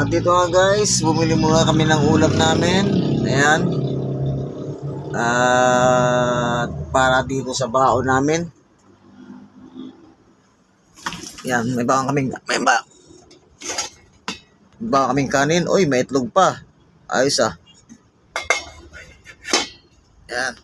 Dito nga guys, bumili muna kami ng ulam namin. Ayan. Para dito sa baon namin. Yan, may baka kaming kanin. Oy, may itlog pa. Ayos ah. Yan.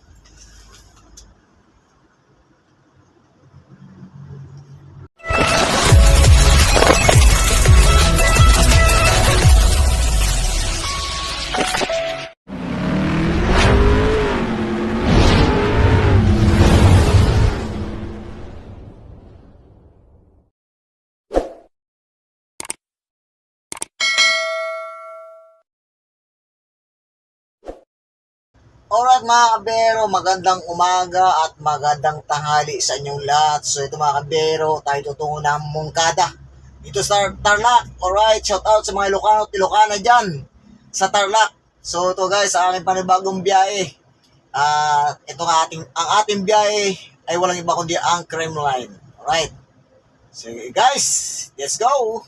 Alright mga kabero, magandang umaga at magandang tanghali sa inyong lahat. So ito mga kabero, tayo tutungo ng Mongkada dito sa Tarlac. Alright, shout out sa mga Ilocano at Ilocana dyan sa Tarlac. So ito guys, sa aking panibagong biyahe. Ang ating biyahe ay walang iba kundi ang Cream Line. Alright, so guys, let's go!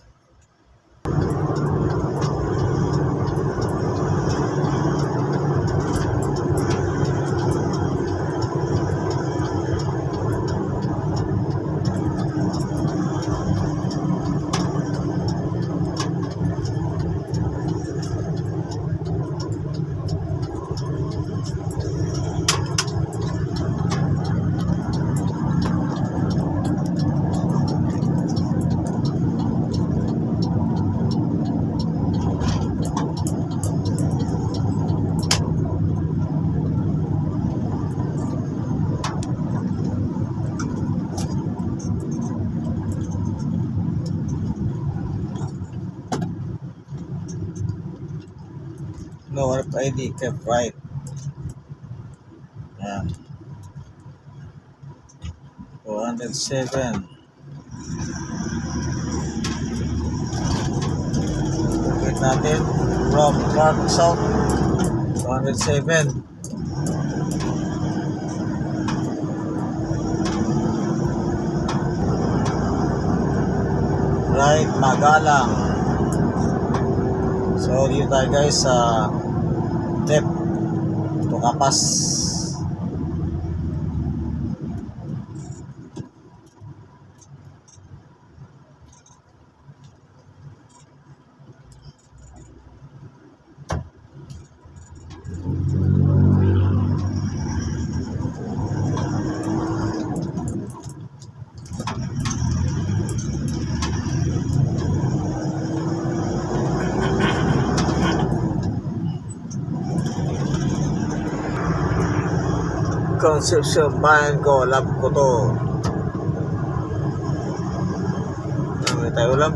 No RFID kept right. Yan. 407. Wait natin. From North South. 207. Right, Magalang. So dito tayo guys sa Tep Tukapas. Conception bayan ko, love ko to. Ano tayo ulam?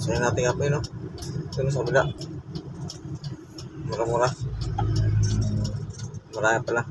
Sa'yo natin kapay, no? Sino sa kabila? Mura-mura. Maraya pala.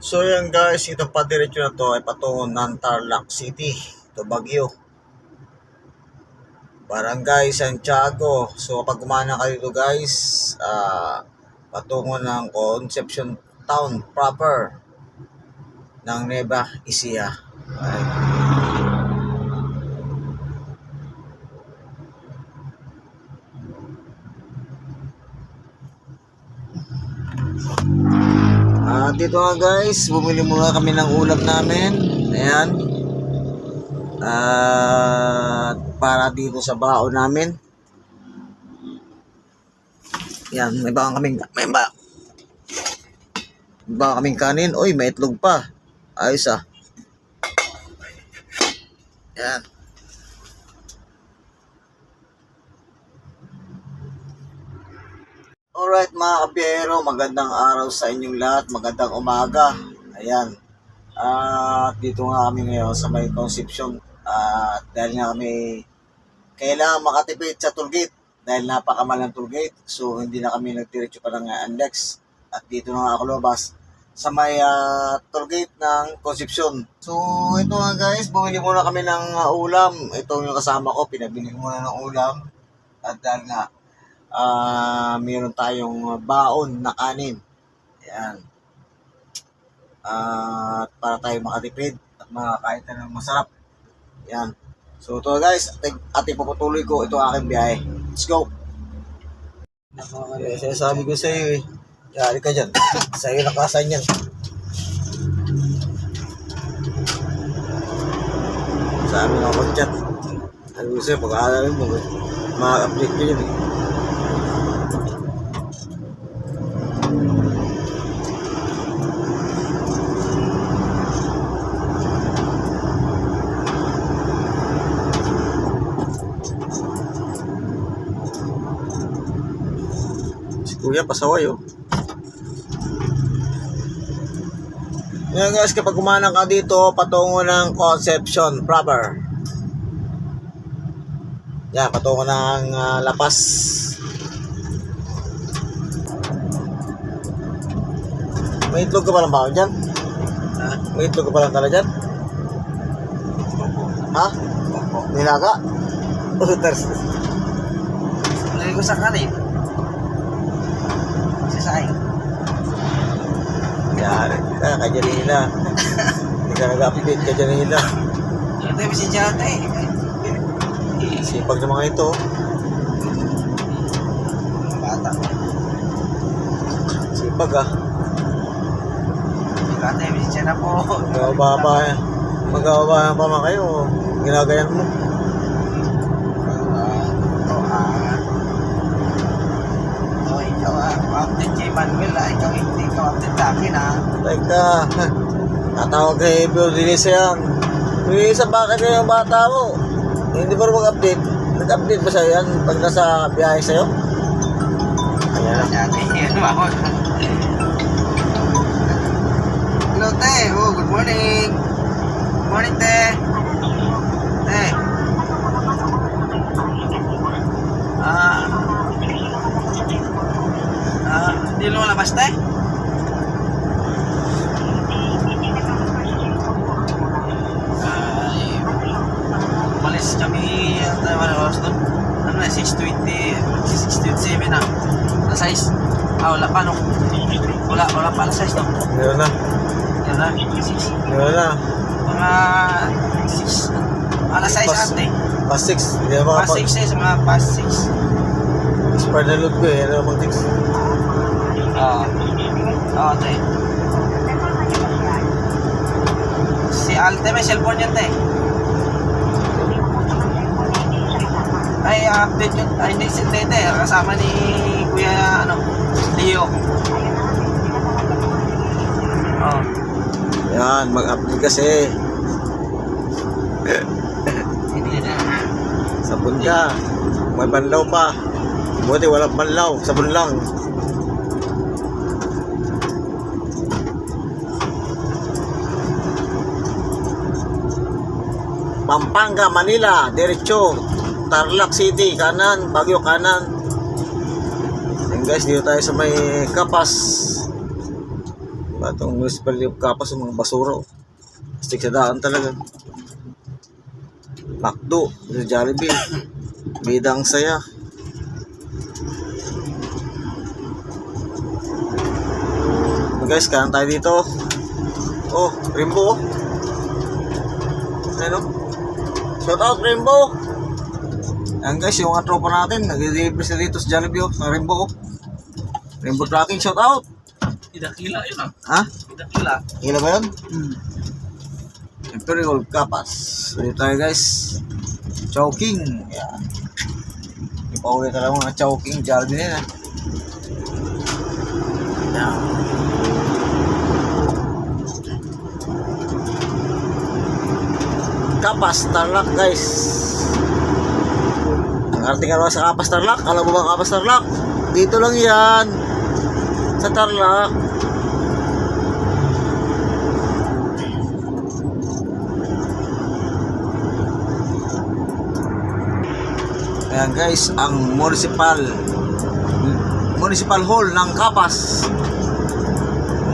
So yan guys, itong padiretso na to ay patungo ng Tarlac City, to Baguio, Barangay Santiago. So kapag kumana kayo dito guys, patungo ng Concepcion Town proper ng Nueva Ecija. Dito nga guys, bumili muna kami ng ulam namin. Ayan. Para dito sa baon namin. Yan, may baka kaming kanin. Oy, may itlog pa. Ayos ah. Yan. Alright mga kabiyero, magandang araw sa inyong lahat, magandang umaga. Ayan. At dito nga kami ngayon sa may Concepcion. At dahil nga kami kailangan makatipid sa tollgate dahil napakamahal ng tollgate. So hindi na kami nagdiretso pa ng Anlex. At dito na nga ako lumabas sa may tollgate ng Concepcion. So ito nga guys, bumili muna kami ng ulam. Ito yung kasama ko, pinabili ko muna ng ulam. At dahil nga meron tayong baon na kanin. Ayan. At para tayo makatipid at makakain tayo ng masarap. Yan. So ito guys, at ipuputuloy ko ito aking biyahe. Let's go! Okay, sabi ko sa iyo eh. Yari ka dyan. Sa iyo nakasan yan. Sabi ng chat. Sabi ko sa'yo, pag-aalalin mo, ma-update ko yun eh. Kuya, pasaway oh. Ngayon guys, kapag kumanang ka dito, patungo ng Concepcion proper. Yan, patungo ng Lapas. May itlog ka palang ba dyan? May itlog ka palang tala dyan? Ha? Nilaga? Uters. Lagay ko sa kanin. Sisay. Yan, ka dyan nila. Hindi ka nag-update ka dyan nila. Ito yung si Jate. Sipag ng mga ito. Bata. Sipag ah. Jate, si Jana po. Mag-ababayan pa man kayo. Ginagayan mo. Update kay Manuel ikaw hindi ka update sa akin Teka. Tatawag kay Bill Dilisa yan. Dilisa, bakit yung bata mo? Hindi ba mag-update? Nag-update ba sa'yo yan pag nasa biyahe sa'yo? Ayan na. Hello, te. Oh, good morning. Good morning, te. Te. Hindi lumalabas, te? Umalis kami, ano oras doon? Ano na, 6:20, 6:27 na. Alas 6. Wala pa, no? Wala pa alas 6, no? Meron na. Yan na, 6. Meron na. Mga 6. Alas 6 ate. Past 6. Hindi na Past 6 eh, sa mga past 6. Expired na load ko eh. Ano naman 6? Oo, te. Si Alte may cellphone yan, te. Ay, update yun. Ay, hindi si Tete. Kasama ni Kuya, Leo. Oo. Yan, mag-update kasi. Hindi na. Sabon ka. May banlaw pa. Buti walang banlaw. Sabon lang. Pampanga, Manila, diretso. Tarlac City, kanan, Baguio kanan. And guys, dito tayo sa may Kapas. Batong municipality of Kapas, yung mga basura. Stick sa daan talaga. Macdo, Jollibee. Bidang saya. And guys, kanan tayo dito. Oh, Rainbow. Ano? Shout out Rainbow. Ayan guys, yung mga tropa natin, nag-deliver sila dito sa Jollibee, sa Rainbow. Rainbow Tracking, shout out! Idakila yun Ha? Idakila. Hila ba yun? Imperial Kapas. Dito tayo guys. Chowking. Ayan. Ipaulit na lang mga Chowking, Jollibee nila. Ayan. Kapas, Tarlac guys. Nakarating ka naman sa Kapas, Tarlac. Alam mo ba Kapas, Tarlac? Dito lang yan. Sa Tarlac. Ayan guys, ang municipal hall ng Capas.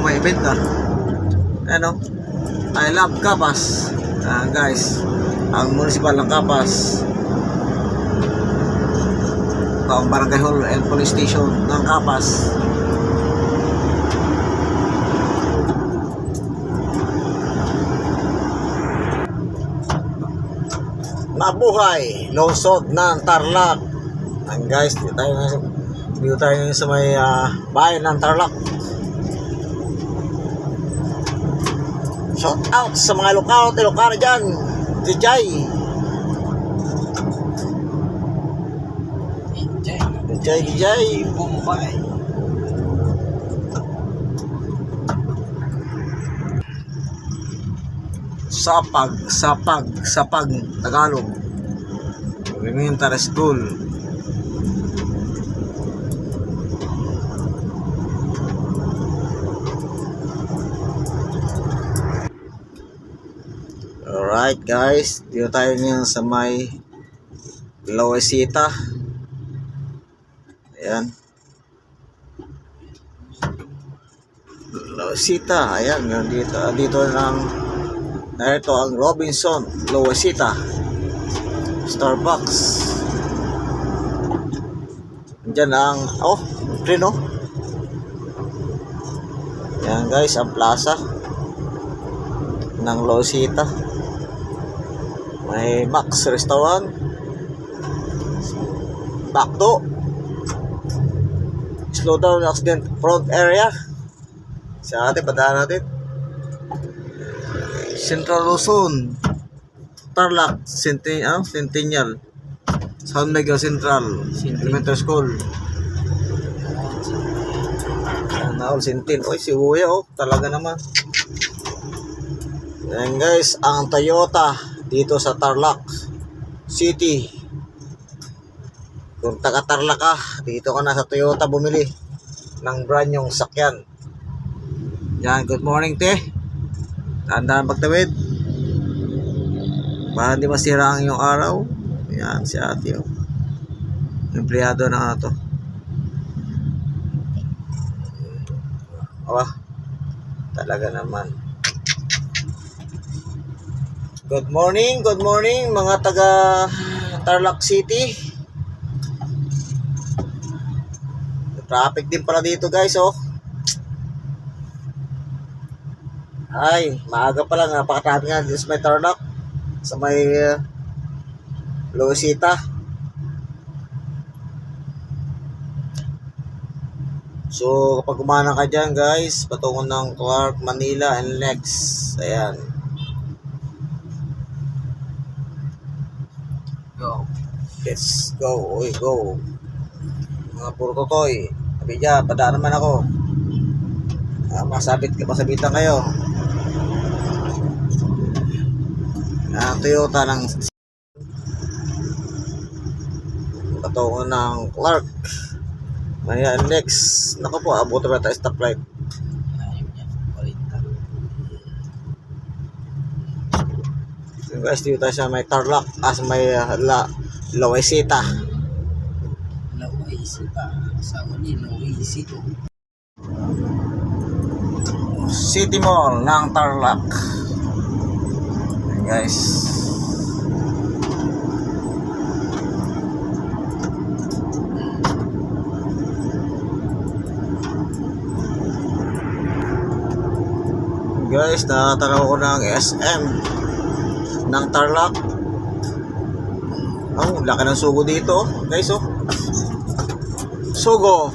May event na. Ano? I love Capas. Ayan guys, ang municipal ng Capas. Ang barangay hall and police station ng Capas. Mabuhay, lungsod ng Tarlac. And guys, dito tayo sa may bayan ng Tarlac. Shout out sa mga lokal dyan. DJ Bombay. Sapag Tagalog Elementary School. Alright guys, dito tayo ngayon sa may Lawesita. Ayan, Lawesita. Ayan, dito narito ang Robinson Lawesita Starbucks. Diyan ang Trino. Ayan guys, ang plaza ng Lawesita. May Max Restaurant, Bakto, slow down accident front area. Sa atin, padaan natin. Central Luzon, Tarlac, Centennial, San Miguel Central Elementary School. Naol Sintin. Oy, si Kuya, talaga naman. Ayan guys, ang Toyota dito sa Tarlac City. Kung taga Tarlac ka, dito ka na sa Toyota bumili ng brand yung sakyan. Yan, good morning te. Tandaan pagtawid para hindi masira ang iyong araw. Yan si ate, empleyado na to. Talaga naman. Good morning mga taga Tarlac City. Traffic din pala dito guys, Ay, maaga pa lang, napaka-traffic nga dito sa may Tarlac, sa may Lawesita. So, kapag kumana ka dyan guys, patungo ng Clark, Manila and Lex. Ayan. Go. Let's go. Uy, go. Mga puro totoy. Sabi dyan, padaan naman ako. Masabitan kayo. Toyota ng patungo ng Clark, Manila and Lex. Naku po, abuto ba tayo stoplight. So guys, dito tayo sa may Tarlac, sa may Lawesita. City Mall ng Tarlac. Ayan guys. Guys, nakatanaw ko ng SM ng Tarlac. Laki ng sugo dito guys, sugo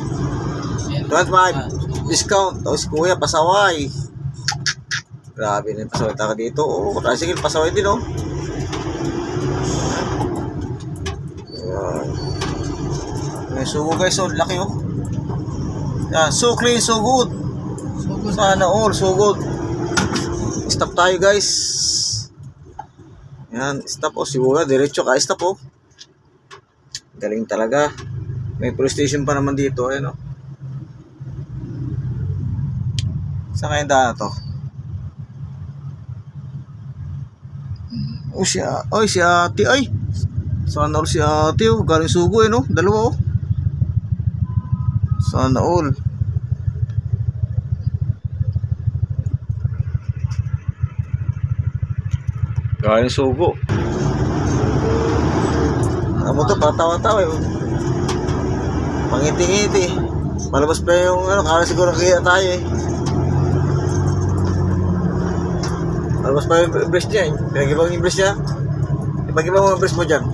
25 discount. Si kuya pasaway. Grabe na yung pasaway taka dito. Sige, pasaway din may sugo guys, laki yan, so clean, so good. Sana all, so good. Stop tayo guys. Yan, stop si kuya, diretso ka, stop galing talaga. May police station pa naman dito, saan kayong daan to? Si ate, ay Sana all si ate oh. Galing sugo eh no? Dalawa oh. Sana all. Galing sugo. Amo to, patawa-tawa eh. Pangiti-ngiti. Malabas pa yung ano, kala siguro kaya tayo eh. Malabas pa yung breast niya eh. Pinag-ibang yung breast niya. Ipag-ibang mo yung breast mo dyan.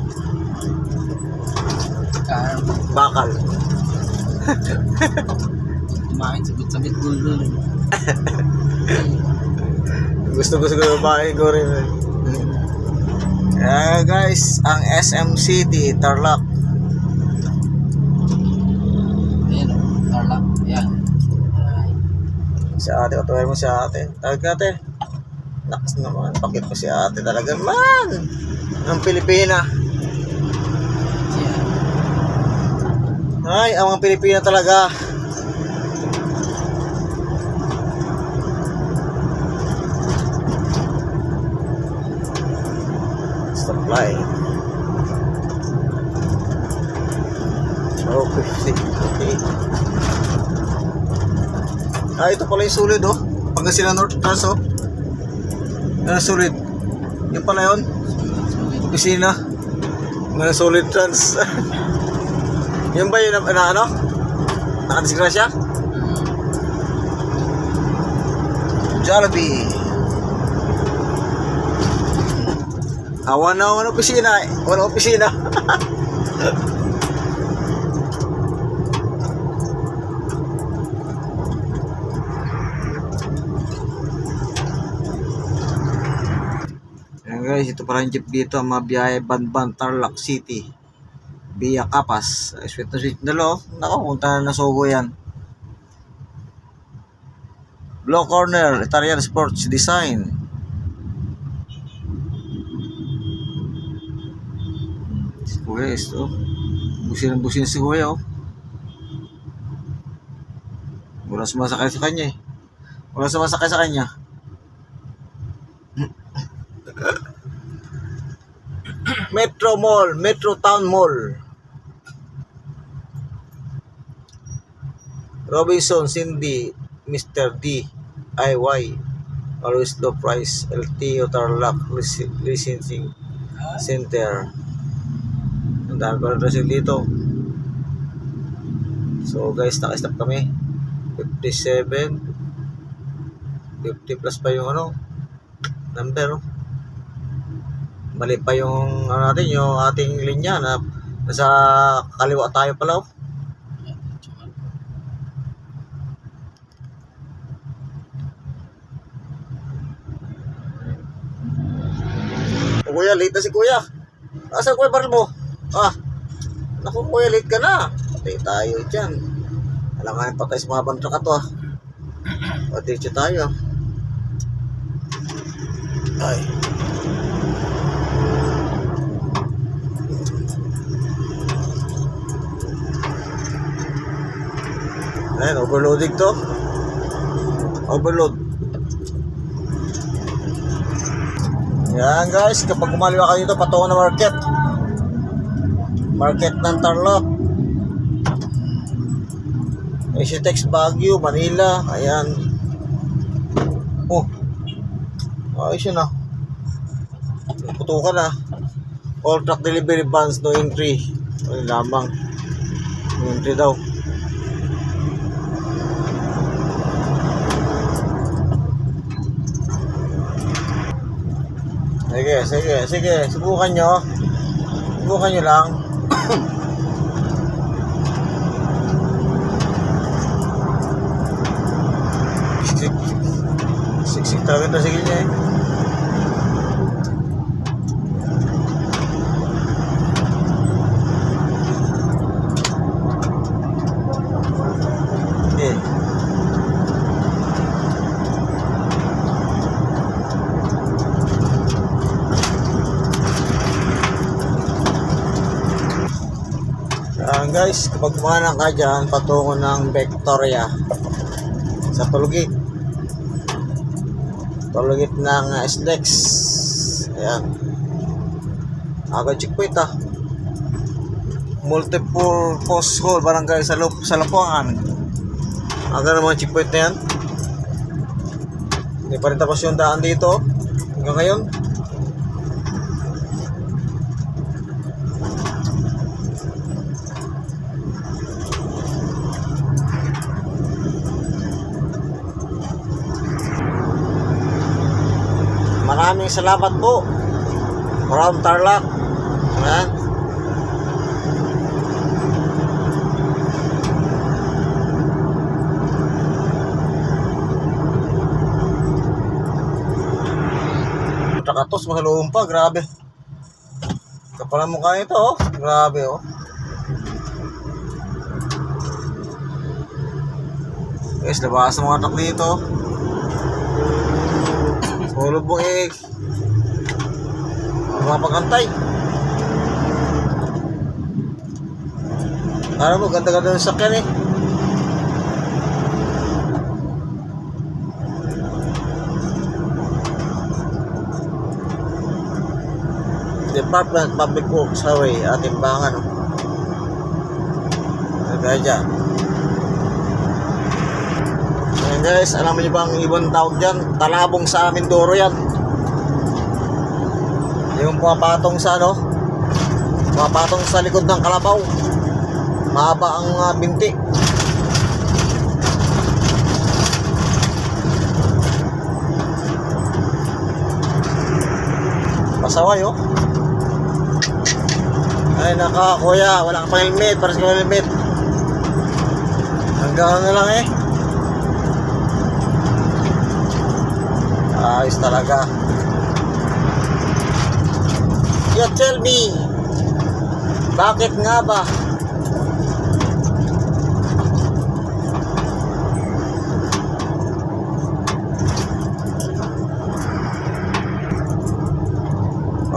Bakal. Kumain, sabit-sabit gulo. Gusto ko babae ko rin eh. Guys, ang SM City, Tarlac. Ayan o, Tarlac. Ayan. Si ate, katuwin mo si ate. Tawag natin. Lakas naman, pakit mo si ate talaga man. Ang Pilipina. Ay, ang mga Pilipina talaga. Supply. Oh, 50. Okay. Ito pala yung sulit oh. Pangasinan North Trans oh. Ano sulit? Yung pala yun? Opisina. Mga solid trans. Yung ba yun na ano? Nakadisgrasya? Jollibee. Awan na walang opisina eh. Walang opisina. Ayan guys, ito parang jeep dito. Mabiyahe Banban, Tarlac City. Via Kapas. Sweet na sweet na lo. Nako, punta na nasugo yan. Blue Corner, Italian Sports Design. Kuya, ito. Busin si Kuya, oh. Wala sumasakay sa kanya, eh. Wala sumasakay sa kanya. Metro Mall, Metro Town Mall. Robinson, Cindy, Mr. D, IY. Always low price, LTO Tarlac, Licensing Center. Ang dami pa rin dito. So guys, naka-stop kami 57 50 plus pa yung ano number. Mali pa yung ano natin, yung ating linya na nasa kaliwa tayo pala oh. O kuya, late na si kuya. Asa kuya baril mo? Naku kuya, late ka na. Patay tayo dyan. Alangan patay sa mga bantra ka to ah. Patay siya tayo. Ay. Ayan, overloading to. Overload. Yan guys, kapag kumaliwa ka dito, patungo na market. Market ng Tarlac. Asia-Tex Baguio, Manila. Ayan. Oh. Ayos yun ah. Putukan ah. All truck delivery vans, no entry. Ay lamang. No entry daw. Sige. Subukan nyo. Subukan nyo lang. Siksik talaga ito sige niya eh. Guys, kapag kumanan ka dyan, patungo ng Victoria sa Tulugit ng SLEX. Ayan, agad checkpoint ah. multi-purpose hall, barangay sa Lapuangan. Aga naman checkpoint na yan. Hindi pa rin tapos yung daan dito hanggang ngayon. Maraming salamat po from Tarlac. Ayan. Takatos, mahalong pa, grabe. Kapal ang mukha nito, oh. Grabe, oh. Guys, labas ang mga truck dito. Hulog mo mapagantay. Alam mo, ganda-ganda ng sakyan eh. Department Public Works Highway at Timbangan. Kaya dyan. Ayan guys, alam niyo ba ang ibang tawag dyan? Talabong sa Mindoro yan. Yung pumapatong sa ano, pumapatong sa likod ng kalabaw. Mahaba ang binti. Pasaway oh. Ay naka kuya, wala kang helmet, para sa helmet. Hanggang na lang eh. Ayos talaga. You tell me, bakit nga ba?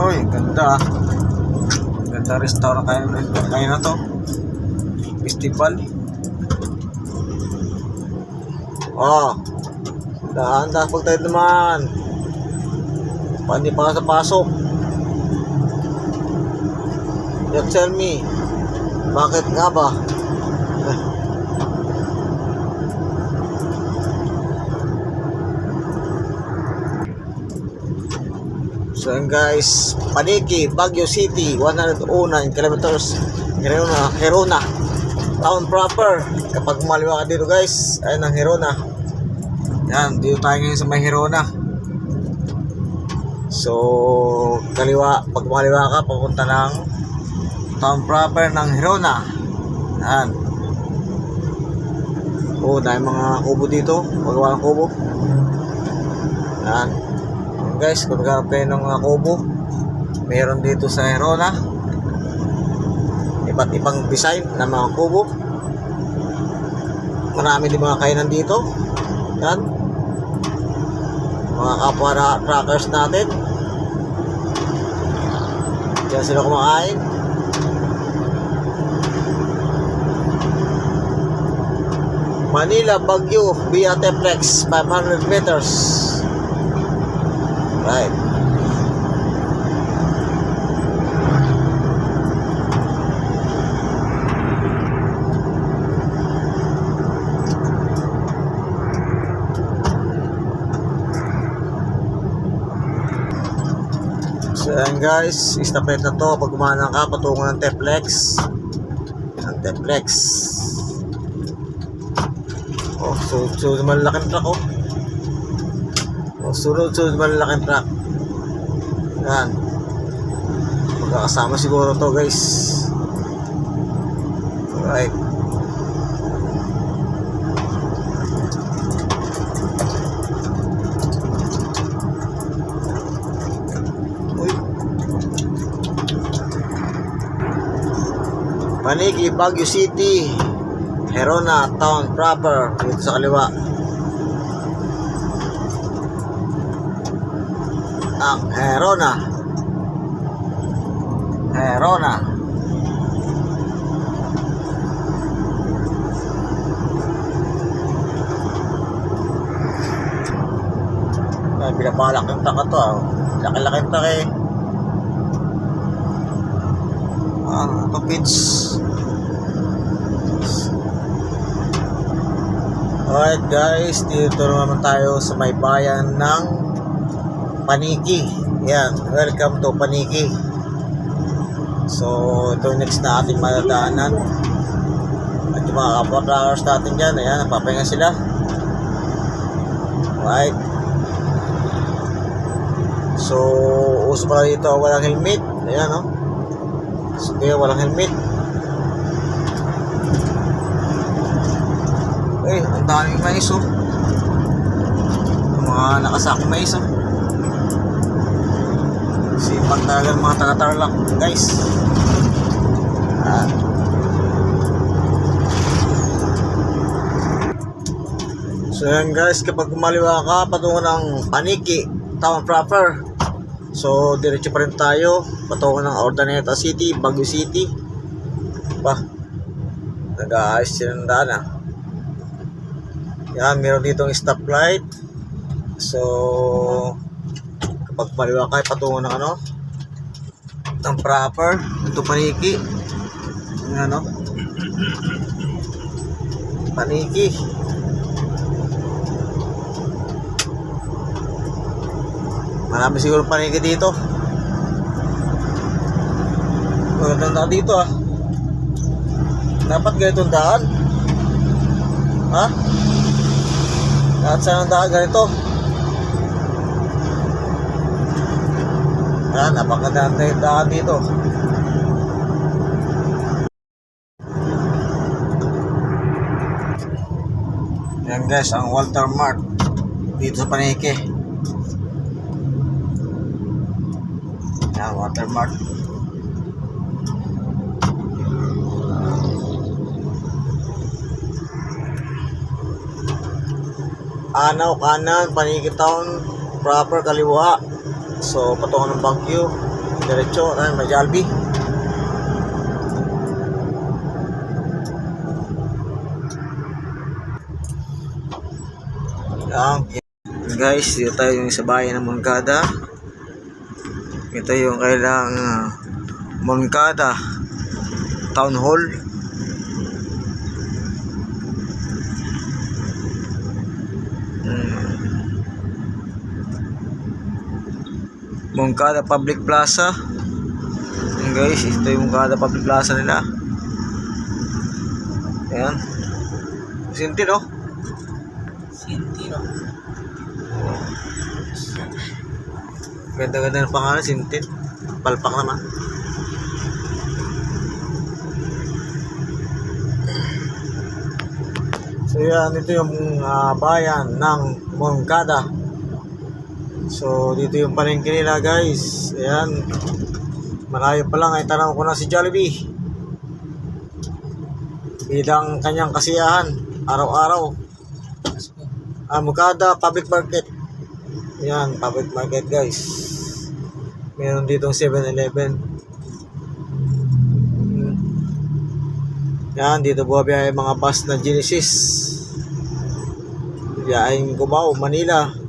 Oy, ganda. Ganda restaurant kayo na to. Festival. Oh. Dahan-dahan pag tayo naman. Pandi pa sa pasok. You tell me, bakit nga ba? So yun guys, Paniki, Baguio City, 109 kilometers, Herona, town proper. Kapag maliwa ka dito guys, ayun ang Herona. Yan, dito tayo ngayon sa may Herona. So, kaliwa, pag maliwa ka, papunta ng town proper ng Herona. Yan. Oh, dahil mga kubo dito, magawa ng kubo. Yan. Guys, kung naghanap kayo ng mga kubo, meron dito sa Herona. Iba't ibang design ng mga kubo. Marami din mga kainan dito. Yan. Mga kapwa na trackers natin. Diyan sila kumakain. Manila, Baguio, via Teplex, 500 meters. Right. So yan guys, istapet na to pag kumanan ka patungo ng Teplex. Ang Teplex. Oh, so malaking truck oh. Sunod malaking truck. Yan. Magkakasama siguro to guys. Alright. Uy. Paniki, Baguio City, Herona, town proper. Dito sa kaliwa. Ang Herona. Herona. Ay, pinapalak yung taka to ah. Laki-laki yung taka eh. Ano to? Rapids. Alright guys, dito naman tayo sa may bayan ng Paniki. Yan, welcome to Paniki. So, ito yung next na ating madadaanan. At yung mga kapwa trackers natin dyan, ayan, napapahinga sila. Alright. So, uso pala dito walang helmet. Ayan, no? So, kaya walang helmet. Eh, ang daming mais, oh. Mga nakasakong mais, oh. Sipag talaga ng mga taga-Tarlac, guys. So yan guys, kapag kumaliwa ka patungo ng Paniki town proper, so diretso pa rin tayo patungo ng Urdaneta City, Baguio City. Nag-aayos sila ng daan, ah. Yan, meron ditong stoplight. So kapag kumaliwa ka patungo ng ano, ng proper, ito Paniki. Yan, ano, Paniki. Marami siguro Paniki dito. Magandang daan dito, ah. Dapat ganitong daan. Ha? Lahat saan ang daan ganito. Yan, napakaganda yung daan dito. Yan guys, ang Walter Mart dito sa Paniki. Yan, Walter Mart. Anaw kanan, Paniki Town proper, kaliwa. So patungo ng Baguio, diretso, may Jalbi. Yan guys, dito tayo yung sa bayan ng Moncada. Ito yung kailang Moncada Town Hall. Moncada Public Plaza. Yan guys, ito yung Moncada Public Plaza nila. Ayan. Sinti, no? Sinti, no? Ganda-ganda ng pangalan, Sinti. Palpak naman. So yan, ito yung bayan ng Moncada. So dito yung palengke nila guys. Ayan, malayo pa lang ay tanaw ko na si Jollibee bilang kanyang kasiyahan araw-araw. Moncada Public Market. Ayan, public market guys. Meron ditong 7-Eleven. Yan, dito buhabiyahe mga bus na Genesis. Biyaheng Cubao, Manila.